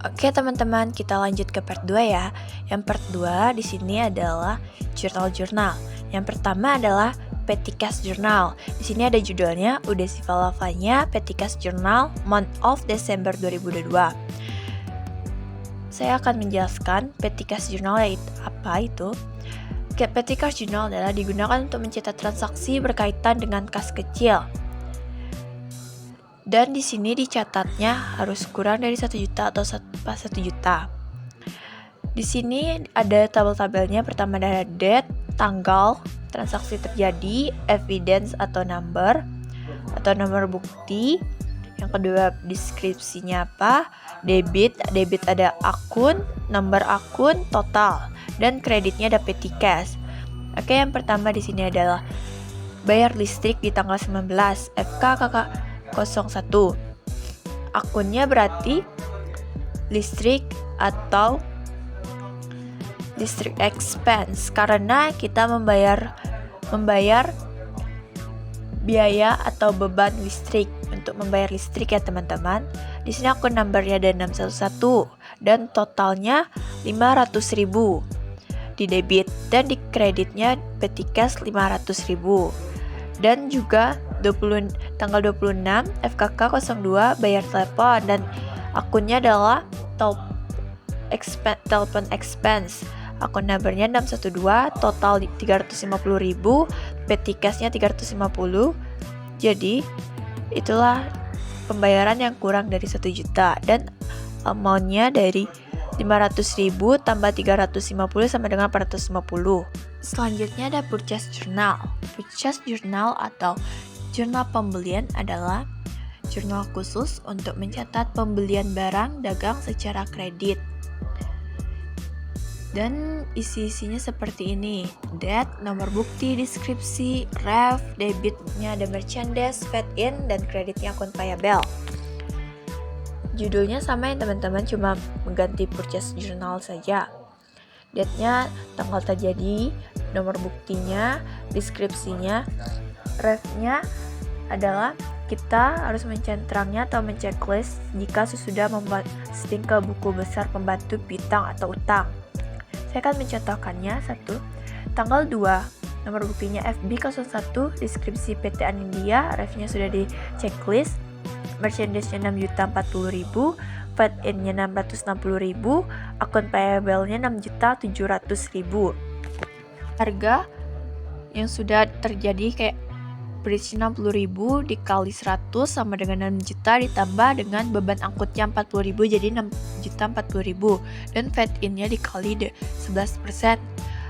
Oke teman-teman, kita lanjut ke part 2 ya. Yang part 2 di sini adalah jurnal-jurnal. Yang pertama adalah Pettycast Journal. Di sini ada judulnya Udah Siva-Lavanya Pettycast Journal Month of December 2022. Saya akan menjelaskan Pettycast Journal yaitu apa itu. Pettycast Journal adalah digunakan untuk mencatat transaksi berkaitan dengan kas kecil. Dan di sini dicatatnya harus kurang dari 1 juta atau pas 1 juta. Di sini ada tabel-tabelnya. Pertama ada date, tanggal, transaksi terjadi, evidence atau nomor bukti. Yang kedua deskripsinya apa, debit ada akun, nomor akun, total, dan kreditnya ada petty cash. Oke, yang pertama di sini adalah bayar listrik di tanggal 19 FKKK 01. Akunnya berarti listrik atau listrik expense karena kita membayar biaya atau beban listrik. Untuk membayar listrik ya teman-teman. Di sini akun numbernya ada 611 dan totalnya 500.000 di debit dan di kreditnya petty cash 500.000. Dan juga tanggal 26 FKK 02 bayar telepon dan akunnya adalah telepon expense. Akun numbernya 612, total 350.000, petty cashnya 350. Jadi itulah pembayaran yang kurang dari 1 juta dan amountnya dari 500.000 tambah 350 sama dengan 450. Selanjutnya ada purchase journal. Purchase journal atau jurnal pembelian adalah jurnal khusus untuk mencatat pembelian barang dagang secara kredit. Dan isi-isinya seperti ini: date, nomor bukti, deskripsi, ref, debitnya ada merchandise, fed in, dan kreditnya akun payable. Judulnya sama ya teman-teman, cuma mengganti purchase journal saja. Date-nya, tanggal terjadi, nomor buktinya, deskripsinya, ref-nya adalah kita harus mencentrangnya atau menceklis jika sesudah memposting ke buku besar pembantu piutang atau utang. Saya akan mencontohkannya. 1. Tanggal 2, nomor buktinya FB01, deskripsi PT Anindya, ref-nya sudah di checklist, merchandise-nya 6.040.000, fed in-nya 660.000, akun payable-nya 6.700.000. Harga yang sudah terjadi kayak bridge 60.000 dikali 100 sama dengan 6 juta ditambah dengan beban angkutnya 40.000 jadi 6.040.000 dan fed in-nya dikali 11%.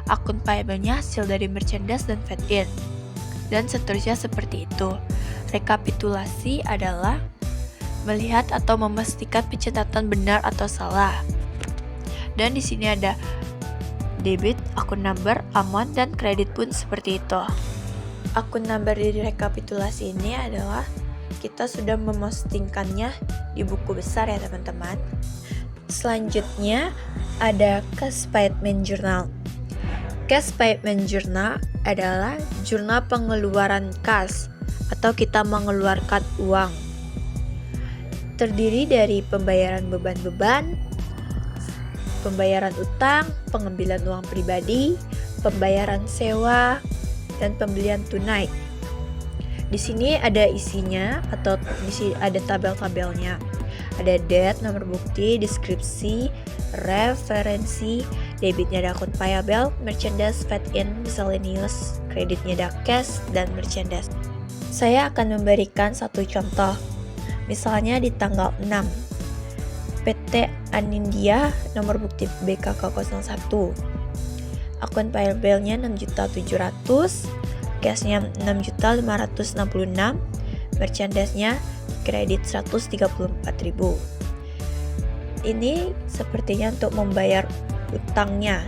Akun payable-nya hasil dari merchandise dan fed in. Dan seterusnya seperti itu. Rekapitulasi adalah melihat atau memastikan pencatatan benar atau salah. Dan di sini ada debit, akun number, amount, dan kredit pun seperti itu. Akun number di rekapitulasi ini adalah kita sudah memostingkannya di buku besar ya teman-teman. Selanjutnya ada cash payment journal. Cash payment journal adalah jurnal pengeluaran kas atau kita mengeluarkan uang. Terdiri dari pembayaran beban-beban, pembayaran utang, pengambilan uang pribadi, pembayaran sewa, dan pembelian tunai. Di sini ada isinya atau di sini ada tabel-tabelnya. Ada date, nomor bukti, deskripsi, referensi, debitnya ada akun payable, merchandise, fed in, miscellaneous, kreditnya ada cash dan merchandise. Saya akan memberikan satu contoh. Misalnya di tanggal 6, PT Anindya, nomor bukti BKK01. Akun payable-nya 6.700.000, cash-nya 6.566.000, merchandise-nya kredit 134.000. Ini sepertinya untuk membayar utangnya.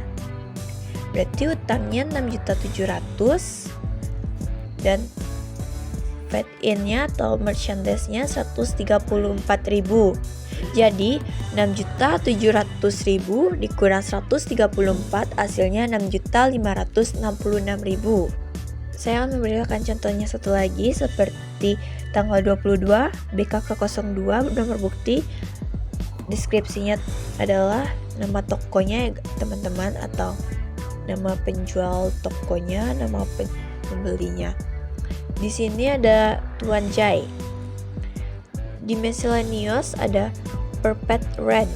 Berarti utangnya 6.700.000 dan fed in-nya atau merchandise-nya 134.000. Jadi 6.700.000 dikurang 134 hasilnya 6.566.000. Saya akan memberikan contohnya satu lagi seperti tanggal 22 BKK02 nomor bukti Deskripsinya adalah nama tokonya ya teman-teman, atau nama penjual tokonya, nama pembelinya. Di sini ada Tuan Jai. Di miscellaneous ada Perfect Rent,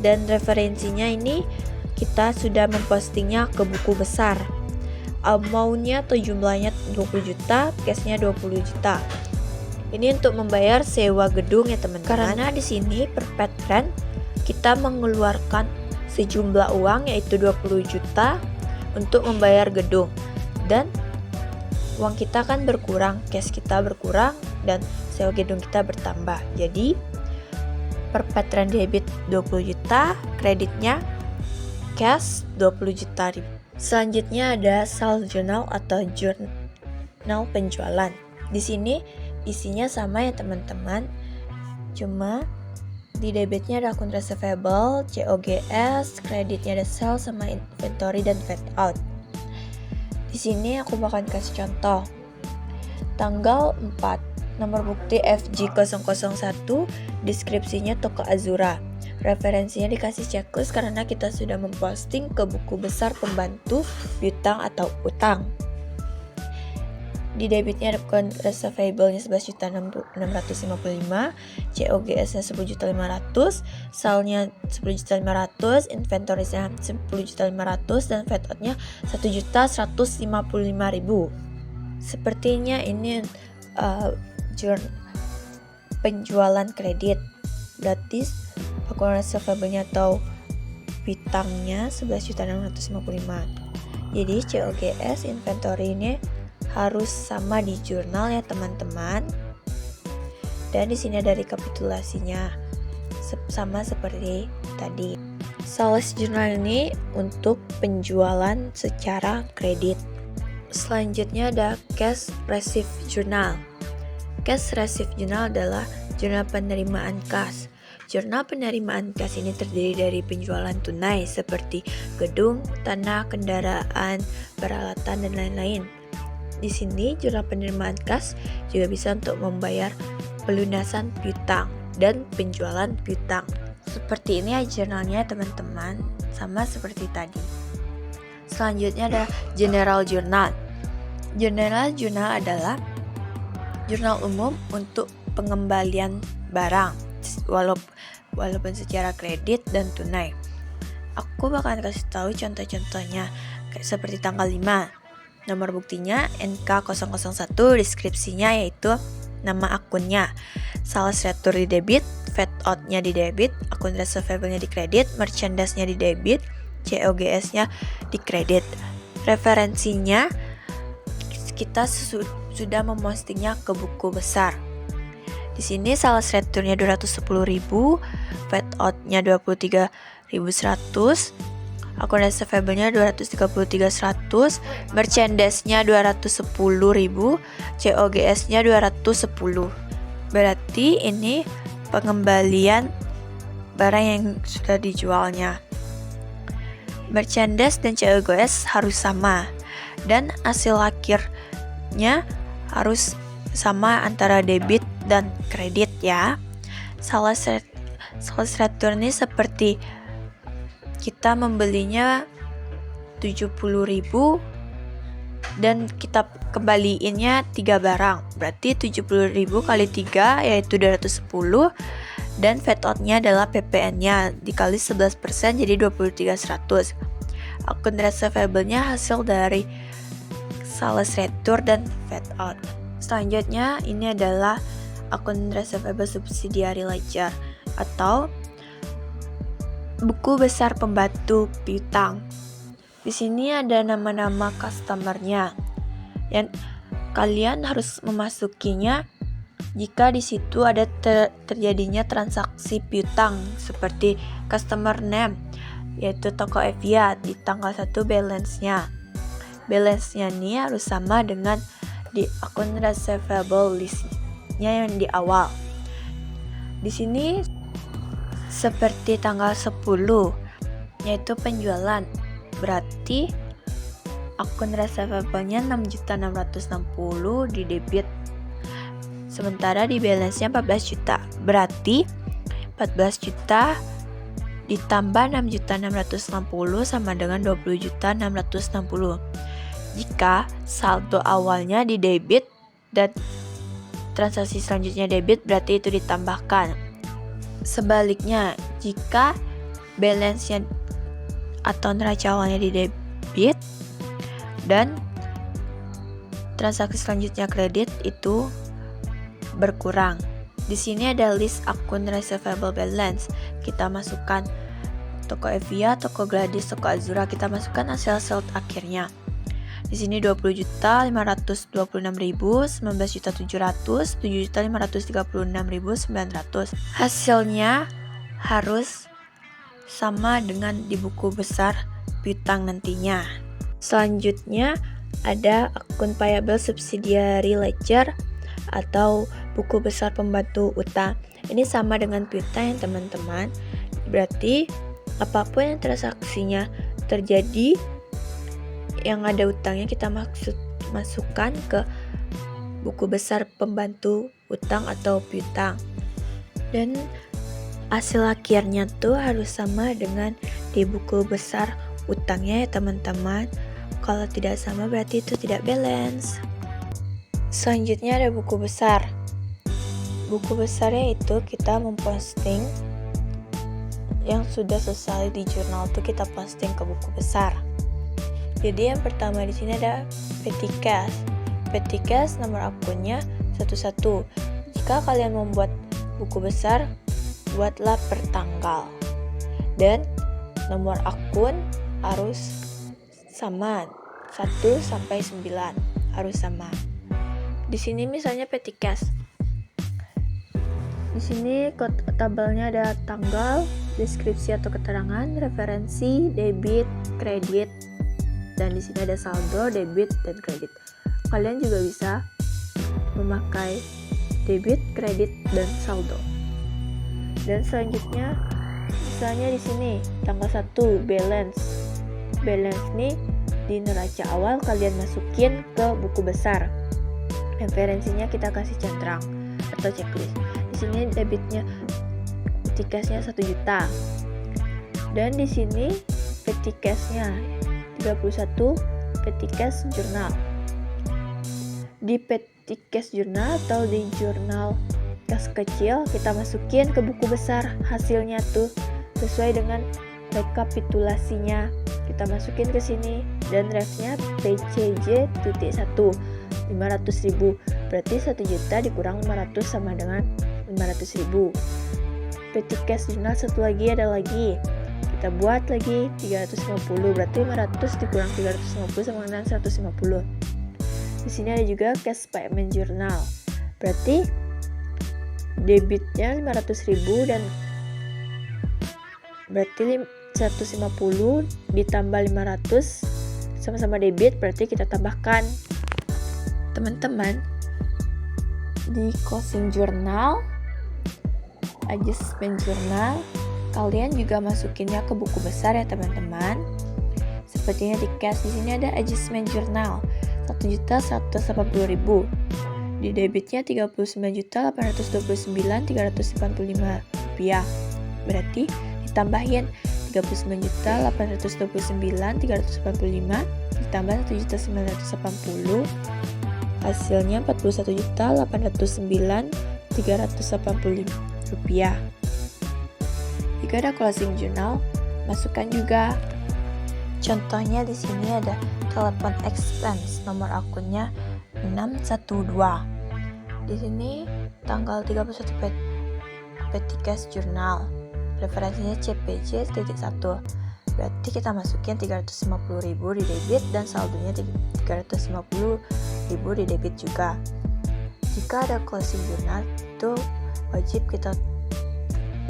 dan referensinya ini kita sudah mempostingnya ke buku besar. Amountnya atau jumlahnya 20 juta, cashnya 20 juta. Ini untuk membayar sewa gedung ya teman-teman. Karena di sini Perfect Rent kita mengeluarkan sejumlah uang yaitu 20 juta untuk membayar gedung, dan uang kita kan berkurang, cash kita berkurang, dan sewa gedung kita bertambah. Jadi Perfect Rent debit 20 juta, kreditnya cash 20 juta. Selanjutnya ada sales journal atau jurnal penjualan. Di sini isinya sama ya teman-teman, cuma di debitnya ada akun receivable, COGS, kreditnya ada sales sama inventory dan fat out. Di sini aku bakal kasih contoh. Tanggal 4, nomor bukti FG001, deskripsinya toko Azura. Referensinya dikasih checklist karena kita sudah memposting ke buku besar pembantu piutang atau utang. Di debitnya ada akun receivable-nya 11.655, COGS-nya 10.500, salnya 10.500, inventory-nya 10.500, dan fat out-nya 1.155.000. Sepertinya ini penjualan kredit. Berarti akun receivable-nya atau piutangnya 11.655. Jadi COGS inventory ini harus sama di jurnal ya teman-teman. Dan di sini ada rekapitulasinya sama seperti tadi. Sales journal ini untuk penjualan secara kredit. Selanjutnya ada cash receipt journal. Cash receipt journal adalah jurnal penerimaan kas. Jurnal penerimaan kas ini terdiri dari penjualan tunai seperti gedung, tanah, kendaraan, peralatan, dan lain-lain. Di sini jurnal penerimaan kas juga bisa untuk membayar pelunasan piutang dan penjualan piutang. Seperti ini ya jurnalnya teman-teman, sama seperti tadi. Selanjutnya ada general journal. General journal adalah jurnal umum untuk pengembalian barang walaupun secara kredit dan tunai. Aku bakal kasih tahu contoh-contohnya kayak seperti tanggal 5. Nomor buktinya NK001, deskripsinya yaitu nama akunnya, sales retur di debit, fat out-nya di debit, akun receivable-nya di kredit, merchandise-nya di debit, COGS-nya di kredit. Referensinya kita sudah mempostingnya ke buku besar. Di sini sales returnya 210.000, fat out-nya 23.100, akun receivable-nya 233.100, merchandise-nya 210.000, COGS-nya 210. Berarti ini pengembalian barang yang sudah dijualnya. Merchandise dan COGS harus sama, dan hasil akhirnya harus sama antara debit dan kredit ya. Sales return ini seperti kita membelinya 70.000 dan kita kembaliinnya 3 barang. Berarti 70.000 kali 3 yaitu 210, dan fat out-nya adalah PPN-nya dikali 11% jadi 23.100. Akun receivable-nya hasil dari sales return dan fat out. Selanjutnya ini adalah akun receivable subsidiary ledger atau buku besar pembantu piutang. Di sini ada nama-nama customer-nya. Dan kalian harus memasukinya jika di situ ada terjadinya transaksi piutang seperti customer name yaitu toko Evia di tanggal 1 balance-nya. Balance-nya ini harus sama dengan di akun receivable list-nya yang di awal. Di sini seperti tanggal 10 yaitu penjualan, berarti akun receivable-nya 6.660 di debit, sementara di balance-nya 14 juta, berarti 14 juta ditambah 6.660 sama dengan 20.660. Jika saldo awalnya di debit dan transaksi selanjutnya debit, berarti itu ditambahkan. Sebaliknya, jika balance-nya atau neraca awalnya di debit dan transaksi selanjutnya kredit, itu berkurang. Di sini ada list akun receivable balance. Kita masukkan toko Evia, toko Gladys, toko Azura, kita masukkan hasil sales akhirnya. Di sini 20.526.000, 19.700, 7.536.900. Hasilnya harus sama dengan di buku besar piutang nantinya. Selanjutnya ada akun payable subsidiary ledger atau buku besar pembantu utang. Ini sama dengan piutang ya teman-teman. Berarti apapun yang transaksinya terjadi yang ada utangnya, kita masukkan ke buku besar pembantu utang atau piutang. Dan hasil akhirnya tuh harus sama dengan di buku besar utangnya ya teman-teman. Kalau tidak sama berarti itu tidak balance. Selanjutnya ada buku besar. Buku besarnya itu kita memposting yang sudah selesai di jurnal tuh kita posting ke buku besar. Jadi yang pertama di sini ada petty cash. Petty cash nomor akunnya 11. Jika kalian membuat buku besar, buatlah per tanggal. Dan nomor akun harus sama 1 sampai 9 harus sama. Di sini misalnya petty cash. Di sini tabelnya ada tanggal, deskripsi atau keterangan, referensi, debit, kredit, dan di sini ada saldo, debit, dan kredit. Kalian juga bisa memakai debit, kredit, dan saldo. Dan selanjutnya, misalnya di sini tanggal 1 balance. Balance nih di neraca awal kalian masukin ke buku besar. Referensinya kita kasih centang atau checklist. Di sini debitnya petty cash-nya 1 juta. Dan di sini petty cash-nya 31 petty cash jurnal. Di petty cash jurnal atau di jurnal kas kecil kita masukin ke buku besar hasilnya tuh sesuai dengan rekapitulasinya. Kita masukin ke sini dan refnya PCJ titik 1 500.000. Berarti 1 juta dikurang 500 sama dengan 500.000. Petty cash jurnal satu lagi ada lagi. Kita buat lagi 350, berarti 500 dikurang 350 sama dengan 150. Di sini ada juga cash payment journal. Berarti debitnya 500.000 dan berarti 150 ditambah 500 sama-sama debit, berarti kita tambahkan. Teman-teman, di closing journal, adjustment journal, kalian juga masukinnya ke buku besar ya teman-teman. Sepertinya di cash di sini ada adjustment journal 1.180.000. Di debitnya 39.829.385 rupiah. Berarti ditambahin 39.829.385 ditambah 1.980, hasilnya 41.809.385 rupiah. Jika ada closing journal, masukkan juga. Contohnya di sini ada telepon expense, nomor akunnya 612. Di sini tanggal 31 petty cash journal. Referensinya CPJ titik 1. Berarti kita masukin 350.000 di debit dan saldonya 350.000 di debit juga. Jika ada closing journal itu wajib kita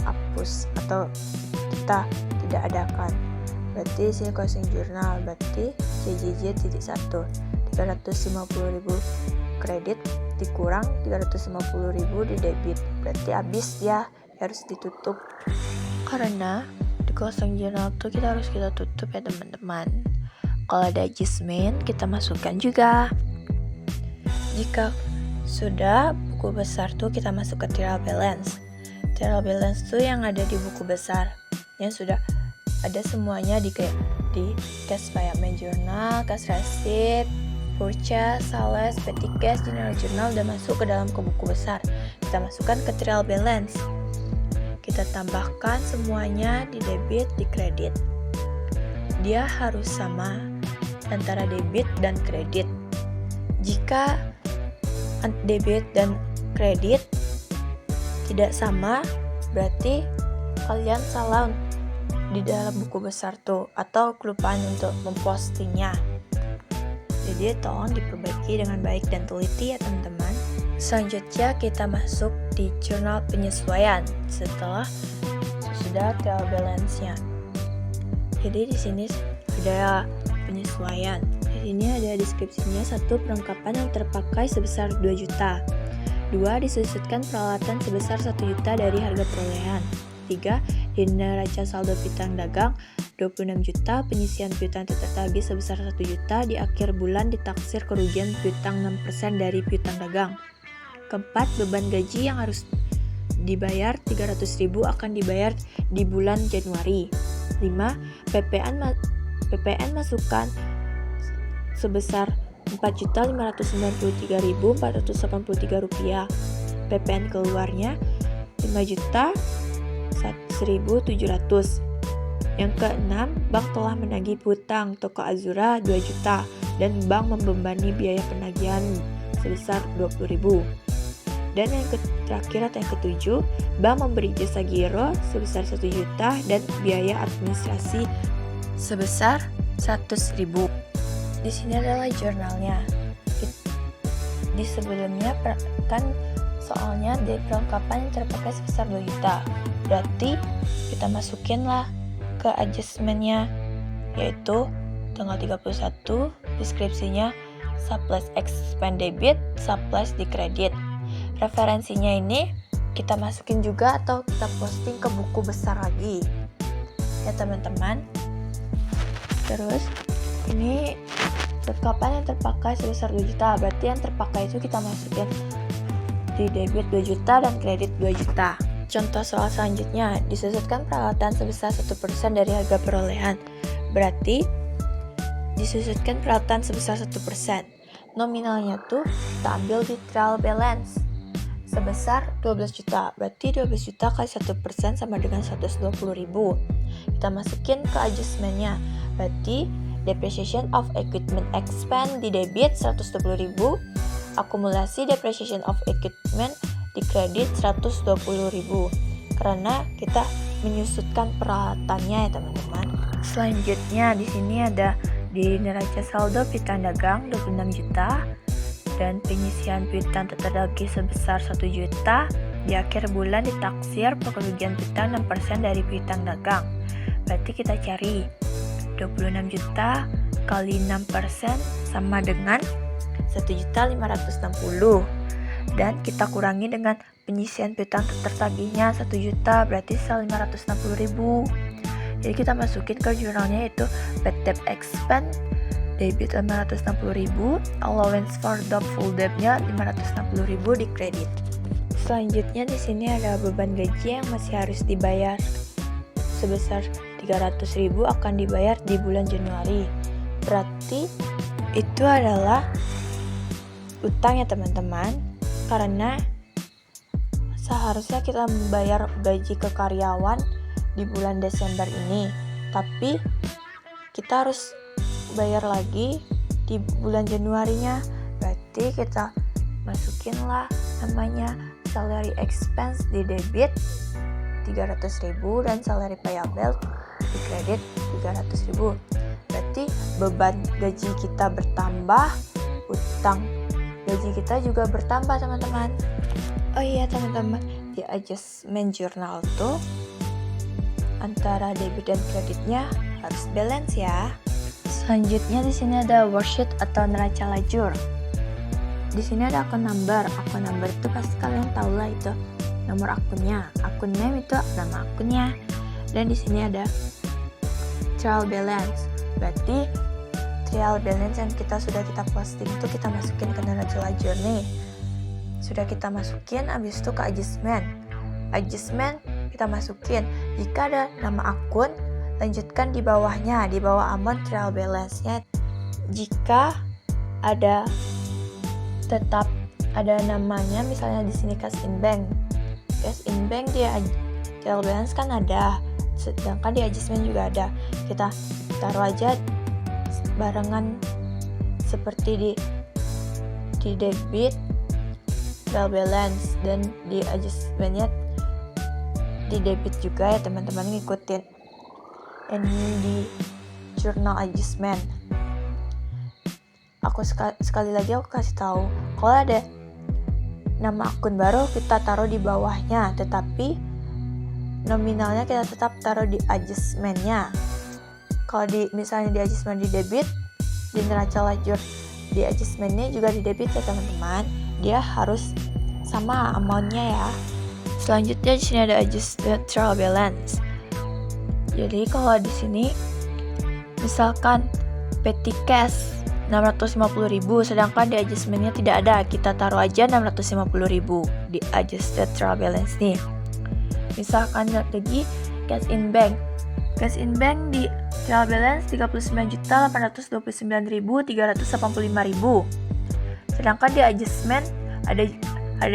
hapus atau kita tidak adakan. Berarti sini closing journal, berarti CJJ titik 1 350.000 kredit dikurang 350.000 di debit, berarti habis ya, harus ditutup. Karena di closing journal tuh kita harus tutup ya teman-teman. Kalau ada adjustment kita masukkan juga. Jika sudah buku besar tuh kita masuk ke trial balance. Trial balance tuh yang ada di buku besar. yang sudah ada semuanya di cash payment journal, cash receipt, purchase, sales, petty cash, general journal udah masuk ke dalam buku besar. Kita masukkan ke trial balance. Kita tambahkan semuanya di debit, di kredit. Dia harus sama antara debit dan kredit. Jika debit dan kredit tidak sama, berarti kalian salah di dalam buku besar tuh, atau kelupaan untuk mempostingnya. Jadi tolong diperbaiki dengan baik dan teliti ya teman-teman. Selanjutnya kita masuk di jurnal penyesuaian setelah sudah trial balance-nya. Jadi di sini ada penyesuaian. Di sini ada deskripsinya. 1. Perlengkapan yang terpakai sebesar 2 juta. 2. Disusutkan peralatan sebesar 1 juta dari harga perolehan. 3. Di neraca saldo piutang dagang 26 juta, penyisian piutang tertagih sebesar 1 juta, di akhir bulan ditaksir kerugian piutang 6% dari piutang dagang. 4. Beban gaji yang harus dibayar 300.000 akan dibayar di bulan Januari. 5. PPN masukan sebesar Rp4.593.483. PPN keluarnya Rp5.100.700. Yang keenam, bank telah menagih hutang toko Azura 2 juta dan bank membebani biaya penagihan sebesar 20.000. Dan yang terakhir atau yang ketujuh, bank memberi jasa giro sebesar 1 juta dan biaya administrasi sebesar 100.000. Di sini adalah jurnalnya. Di sebelumnya kan soalnya dari perlengkapan yang terpakai sebesar 2 juta. Berarti kita masukinlah ke adjustment-nya, yaitu tanggal 31, deskripsinya surplus expand debit, surplus di kredit. Referensinya ini kita masukin juga atau kita posting ke buku besar lagi ya teman-teman. Terus ini perlengkapan yang terpakai sebesar 2 juta, berarti yang terpakai itu kita masukin di debit 2 juta dan kredit 2 juta. Contoh soal selanjutnya, disusutkan peralatan sebesar 1% dari harga perolehan. Berarti disusutkan peralatan sebesar 1%. Nominalnya tuh kita ambil di trial balance sebesar 12 juta. Berarti 12 juta kali 1% sama dengan 120.000. Kita masukin ke adjustment-nya. Berarti depreciation of equipment expense di debit 120.000, akumulasi depreciation of equipment di kredit 120.000 karena kita menyusutkan peralatannya ya teman-teman. Selanjutnya di sini ada di neraca saldo piutang dagang 26 juta dan penyisian piutang tertagih sebesar 1 juta. Di akhir bulan ditaksir kerugian piutang 6% dari piutang dagang. Berarti kita cari 26 juta kali 6% sama dengan 1.560. Dan kita kurangi dengan penyisian piutang tertagihnya 1 juta, berarti 560.000. Jadi kita masukin ke jurnalnya itu bad debt expense debit 560.000, allowance for doubtful debt-nya 560.000 di kredit. Selanjutnya di sini ada beban gaji yang masih harus dibayar sebesar 300.000 akan dibayar di bulan Januari. Berarti itu adalah utang ya teman-teman. Karena seharusnya kita membayar gaji ke karyawan di bulan Desember ini, tapi kita harus bayar lagi di bulan Januarinya. Berarti kita masukinlah namanya salary expense di debit 300.000 dan salary payable di kredit 300.000. Berarti beban gaji kita bertambah, utang gaji kita juga bertambah teman-teman. Oh iya teman-teman, di adjustment journal tuh antara debit dan kreditnya harus balance ya. Selanjutnya di sini ada worksheet atau neraca lajur. Di sini ada akun number. Akun number itu pasti kalian tahu lah, itu nomor akunnya. Akun name itu nama akunnya. Dan di sini ada trial balance. Berarti trial balance yang sudah kita posting itu kita masukin ke neraca lajur nih. Sudah kita masukin, habis itu ke adjustment. Adjustment kita masukin. Jika ada nama akun, lanjutkan di bawahnya, di bawah amount trial balance-nya. Jika ada tetap ada namanya, misalnya di sini cash in bank. Cash in bank dia trial balance kan ada, sedangkan di adjustment juga ada. Kita taruh aja barengan seperti di debit trial balance, dan di adjustmentnya di debit juga ya teman-teman, ngikutin ini di journal adjustment. Aku sekali lagi aku kasih tahu, kalau ada nama akun baru kita taruh di bawahnya, tetapi nominalnya kita tetap taruh di adjustmentnya. Kalau misalnya di adjustment di debit, di neraca lajur di adjustmentnya juga di debit ya teman-teman, dia harus sama amountnya ya. Selanjutnya di sini ada adjusted trial balance. Jadi kalau di sini misalkan petty cash 650.000, sedangkan di adjustmentnya tidak ada, kita taruh aja 650.000 di adjusted trial balance nih. Misalkan lagi cash in bank. Cash in bank di trial balance 39.829.385.000. Sedangkan di adjustment ada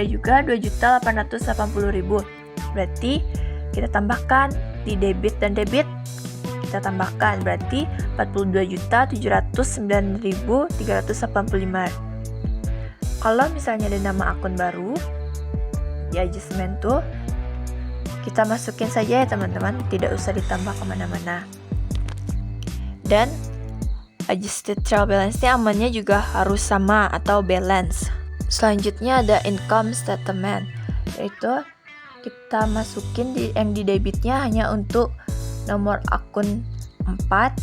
juga 2.880.000. Berarti kita tambahkan di debit dan debit, kita tambahkan berarti 42.709.385. Kalau misalnya ada nama akun baru di adjustment tuh, kita masukin saja ya teman-teman, tidak usah ditambah kemana-mana. Dan adjusted trial balance-nya amannya juga harus sama atau balance. Selanjutnya ada income statement, yaitu kita masukin yang di debitnya hanya untuk nomor akun 4,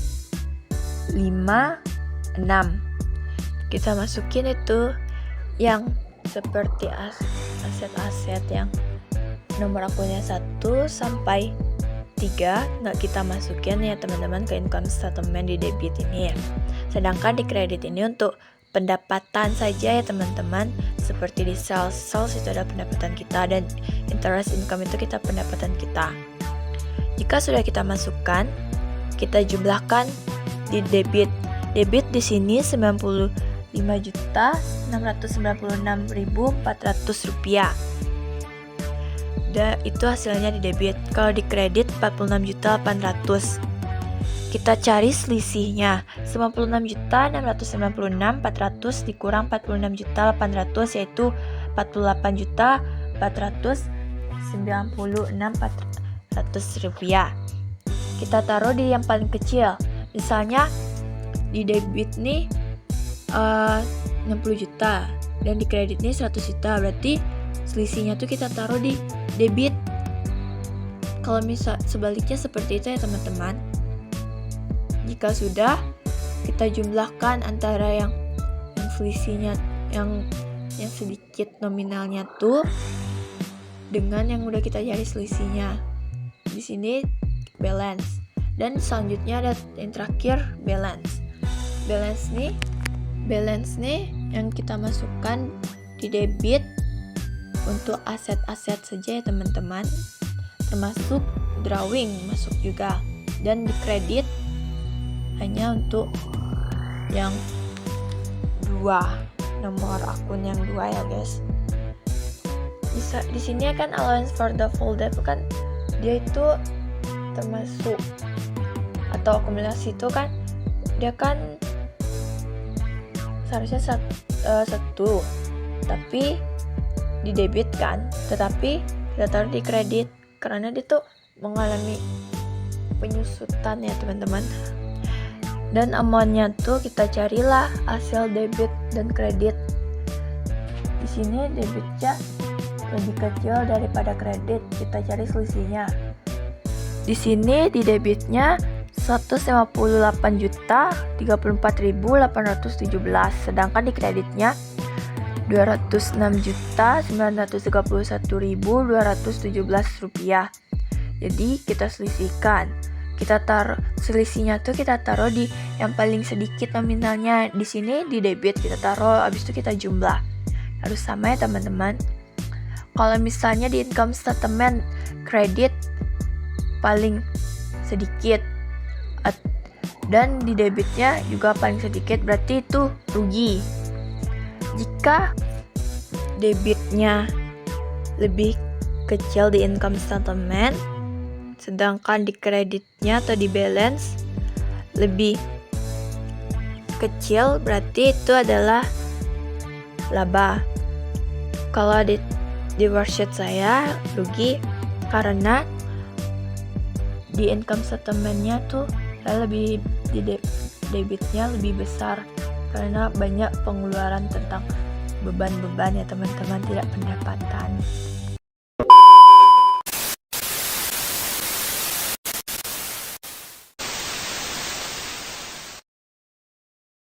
5, 6. Kita masukin itu yang seperti aset-aset yang nomor akunnya 1 sampai 3 nggak kita masukin ya teman-teman ke income statement di debit ini ya. Sedangkan di kredit ini untuk pendapatan saja ya teman-teman, seperti di sales itu ada pendapatan kita, dan interest income itu kita pendapatan kita. Jika sudah kita masukkan, kita jumlahkan di debit. Debit di sini 95.696.400 rupiah. Itu hasilnya di debit. Kalau di kredit 46.800. Kita cari selisihnya. 56.696.400 dikurang 46.800 yaitu 48.496.400 rupiah. Kita taruh di yang paling kecil. Misalnya di debit nih 60 juta dan di kredit nih 100 juta. Berarti selisihnya tuh kita taruh di debit. Kalau misal sebaliknya seperti itu ya teman-teman. Jika sudah, kita jumlahkan antara yang selisihnya yang sedikit nominalnya tuh dengan yang udah kita cari selisihnya. Di sini balance, dan selanjutnya ada yang terakhir balance. Balance nih yang kita masukkan di debit untuk aset-aset saja ya teman-teman, termasuk drawing masuk juga, dan di kredit hanya untuk yang 2, nomor akun yang 2 ya guys. Bisa di sini kan allowance for the full debt kan dia itu termasuk atau akumulasi itu kan dia kan seharusnya satu, tapi di debit kan, tetapi kita taruh di kredit karena dia tuh mengalami penyusutan ya teman-teman. Dan amountnya tuh kita carilah hasil debit dan kredit. Di sini debitnya lebih kecil daripada kredit, kita cari selisihnya. Di sini di debitnya 158.034.817, sedangkan di kreditnya 206.931.217 rupiah. Jadi kita selisihkan. Kita taruh selisihnya tuh kita taruh di yang paling sedikit nominalnya. Di sini di debit kita taruh, habis itu kita jumlah. Harus sama ya teman-teman. Kalau misalnya di income statement kredit paling sedikit dan di debitnya juga paling sedikit, berarti itu rugi. Jika debitnya lebih kecil di income statement, sedangkan di kreditnya atau di balance lebih kecil, berarti itu adalah laba. Kalau di worksheet saya rugi karena di income statementnya tuh saya lebih di debitnya lebih besar karena banyak pengeluaran tentang beban-beban ya teman-teman, tidak pendapatan.